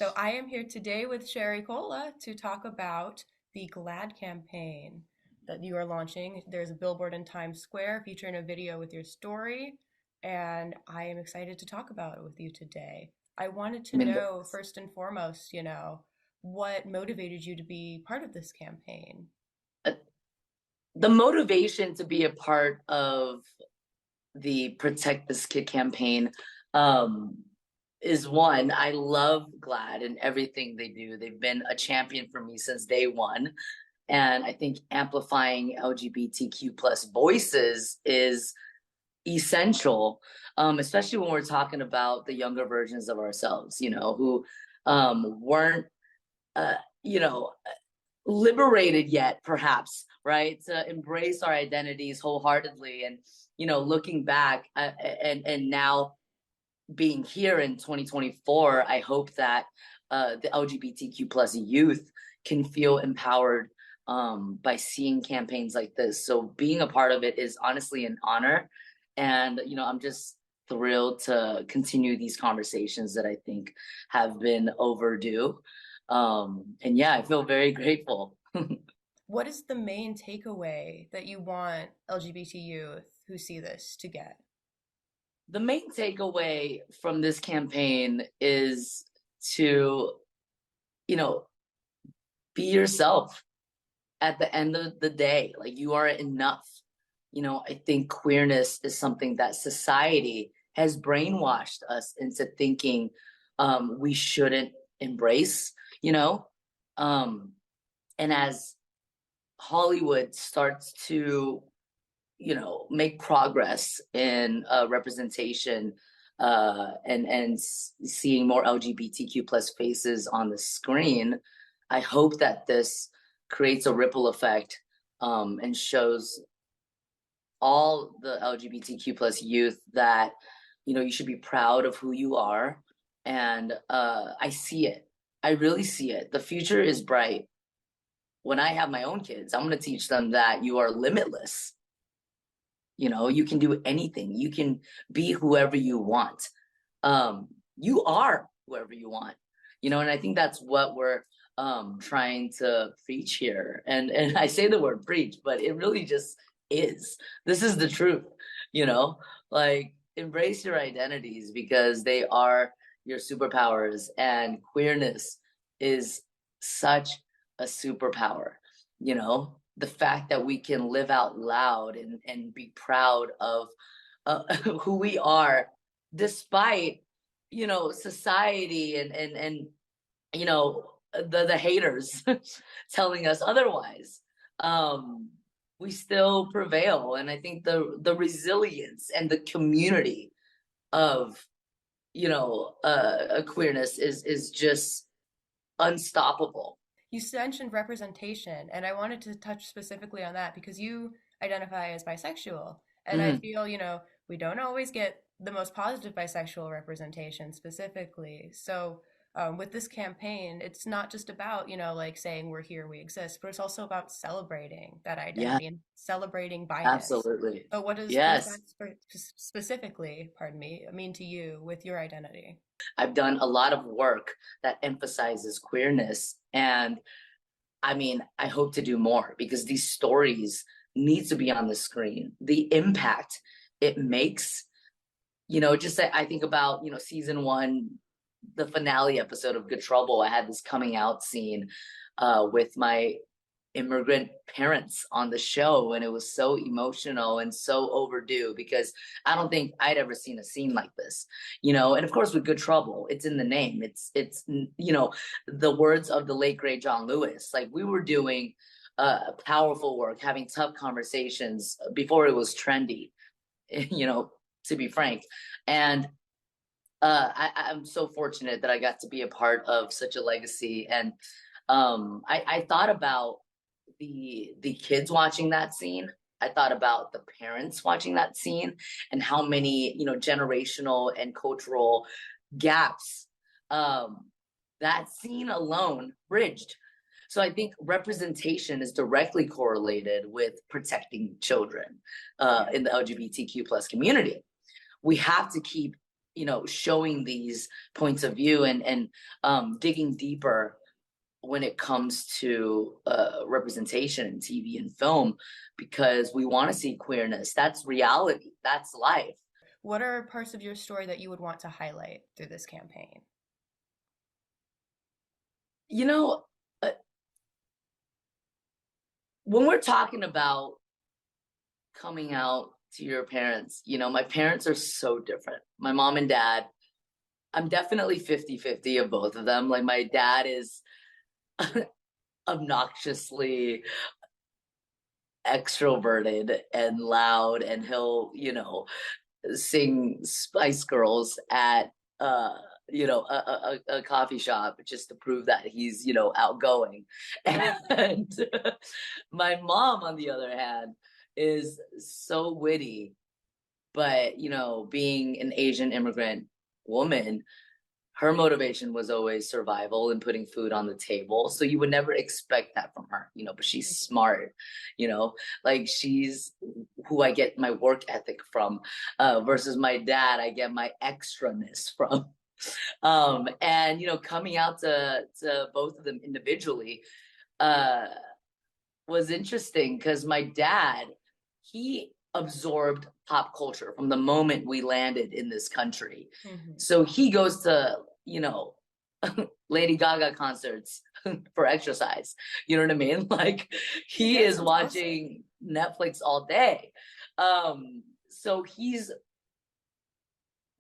So I am here today with Sherry Cola to talk about the GLAAD campaign that you are launching. There's a billboard in Times Square featuring a video with your story, and I am excited to talk about it with you today. I wanted to I mean, know first and foremost, what motivated you to be part of this campaign? uh, the motivation to be a part of the Protect This Kid campaign um, is one. I love GLAAD and everything they do. They've been a champion for me since day one. And I think amplifying LGBTQ plus voices is essential, especially when we're talking about the younger versions of ourselves, who weren't, uh, you know, liberated yet, perhaps, right, to embrace our identities wholeheartedly. And looking back, and now being here in 2024, I hope that the LGBTQ plus youth can feel empowered by seeing campaigns like this. So being a part of it is honestly an honor, and I'm just thrilled to continue these conversations that I think have been overdue. And yeah, I feel very grateful. What is the main takeaway that you want LGBT youth who see this to get? The main takeaway from this campaign is to, you know, be yourself at the end of the day. Like, you are enough. I think queerness is something that society has brainwashed us into thinking we shouldn't embrace, you know? Um, and as Hollywood starts to make progress in representation, and seeing more LGBTQ plus faces on the screen, I hope that this creates a ripple effect, and shows all the LGBTQ plus youth that you should be proud of who you are. And I see it. I really see it. The future is bright. When I have my own kids, I'm going to teach them that you are limitless. You can do anything. You can be whoever you want. You are whoever you want. And I think that's what we're trying to preach here. And I say the word preach, but it really just is. This is the truth. You know, like, embrace your identities because they are your superpowers, and queerness is such a superpower. The fact that we can live out loud and be proud of who we are, despite society and the haters telling us otherwise. We still prevail, and I think the resilience and the community of queerness is just unstoppable. You mentioned representation, and I wanted to touch specifically on that because you identify as bisexual. And I Mhm. feel, we don't always get the most positive bisexual representation specifically. So, with this campaign, it's not just about, like saying we're here, we exist, but it's also about celebrating that Yeah, identity and celebrating biness. absolutely. So, what does Yes. that specifically, pardon me, mean to you with your identity? I've done a lot of work that emphasizes queerness. And I mean, I hope to do more because these stories need to be on the screen. The impact it makes, just that I think about, season one, the finale episode of Good Trouble. I had this coming out scene with my immigrant parents on the show, and it was so emotional and so overdue because I don't think I'd ever seen a scene like this. And of course, with Good Trouble, it's in the name. It's the words of the late great John Lewis. Like, we were doing powerful work, having tough conversations before it was trendy, you know to be frank. And I'm so fortunate that I got to be a part of such a legacy. And I thought about the kids watching that scene. I thought about the parents watching that scene, and how many generational and cultural gaps that scene alone bridged. So I think representation is directly correlated with protecting children in the LGBTQ plus community. We have to keep showing these points of view and digging deeper when it comes to representation in TV and film, because we want to see queerness. That's reality. That's life. What are parts of your story that you would want to highlight through this campaign? You know, uh, when we're talking about coming out to your parents, my parents are so different. My mom and dad, I'm definitely 50-50 of both of them. Like, my dad is obnoxiously extroverted and loud, and he'll, sing Spice Girls at a coffee shop just to prove that he's outgoing. And my mom, on the other hand, is so witty, but being an Asian immigrant woman, her motivation was always survival and putting food on the table. So you would never expect that from her, but she's smart, you know, like she's who I get my work ethic from, versus my dad, I get my extraness from. And coming out to both of them individually, uh, was interesting because my dad, he absorbed pop culture from the moment we landed in this country. Mm-hmm. So he goes to, Lady Gaga concerts for exercise. You know what I mean? Like, he That is sounds watching Netflix all day. So he's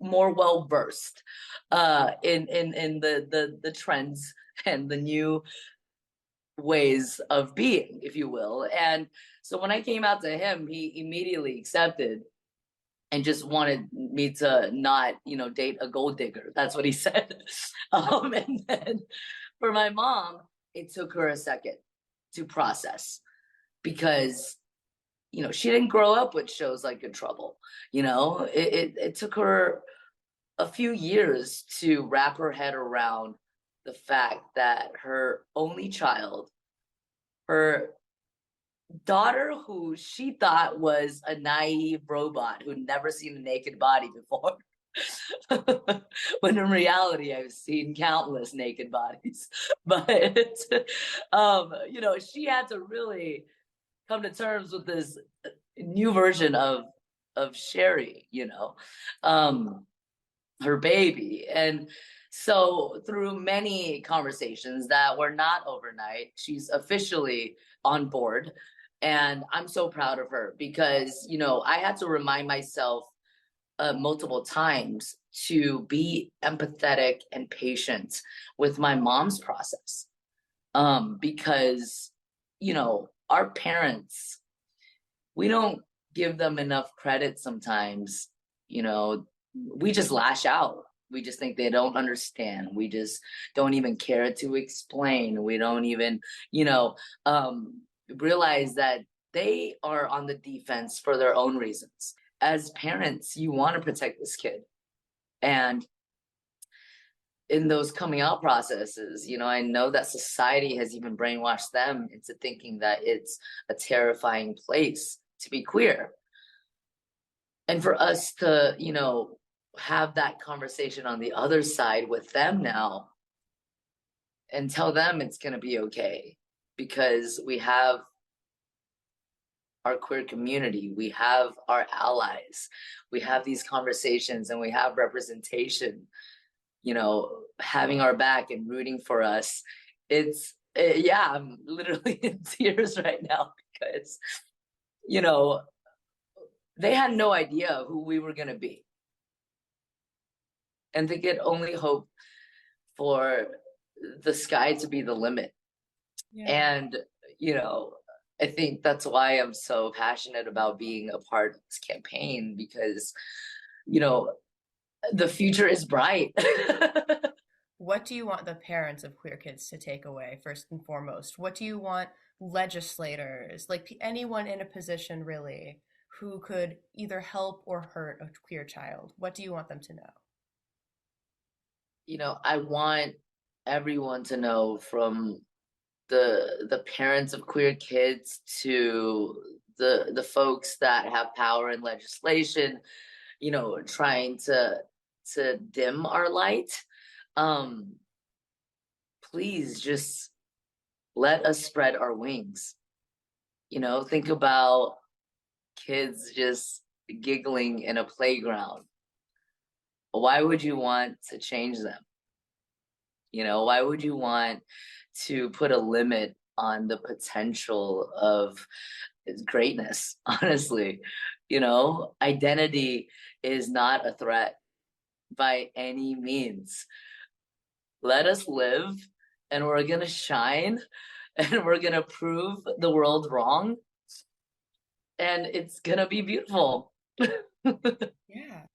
more well versed in the trends and the new ways of being, if you will. And so when I came out to him, he immediately accepted and just wanted me to not, date a gold digger. That's what he said. And then for my mom, it took her a second to process, because she didn't grow up with shows like Good Trouble. It took her a few years to wrap her head around the fact that her only child, her daughter, who she thought was a naive robot who'd never seen a naked body before, when in reality I've seen countless naked bodies. But she had to really come to terms with this new version of Sherry, her baby. And so through many conversations that were not overnight, she's officially on board. And I'm so proud of her because, I had to remind myself multiple times to be empathetic and patient with my mom's process. Because, our parents, we don't give them enough credit sometimes. We just lash out. We just think they don't understand. We just don't even care to explain. We don't even, realize that they are on the defense for their own reasons. As parents, you want to protect this kid. And in those coming out processes, I know that society has even brainwashed them into thinking that it's a terrifying place to be queer. And for us to, have that conversation on the other side with them now and tell them it's going to be okay, because we have our queer community, we have our allies, we have these conversations, and we have representation, having our back and rooting for us. Yeah, I'm literally in tears right now because, they had no idea who we were going to be. And they could only hope for the sky to be the limit. Yeah. And, I think that's why I'm so passionate about being a part of this campaign, because, the future is bright. What do you want the parents of queer kids to take away, first and foremost? What do you want legislators, like anyone in a position really, who could either help or hurt a queer child? What do you want them to know? I want everyone to know, from the parents of queer kids to the folks that have power in legislation, trying to dim our light, um, please just let us spread our wings. Think about kids just giggling in a playground. Why would you want to change them? Why would you want to put a limit on the potential of greatness? Honestly, identity is not a threat by any means. Let us live, and we're gonna shine, and we're gonna prove the world wrong, and it's gonna be beautiful. Yeah.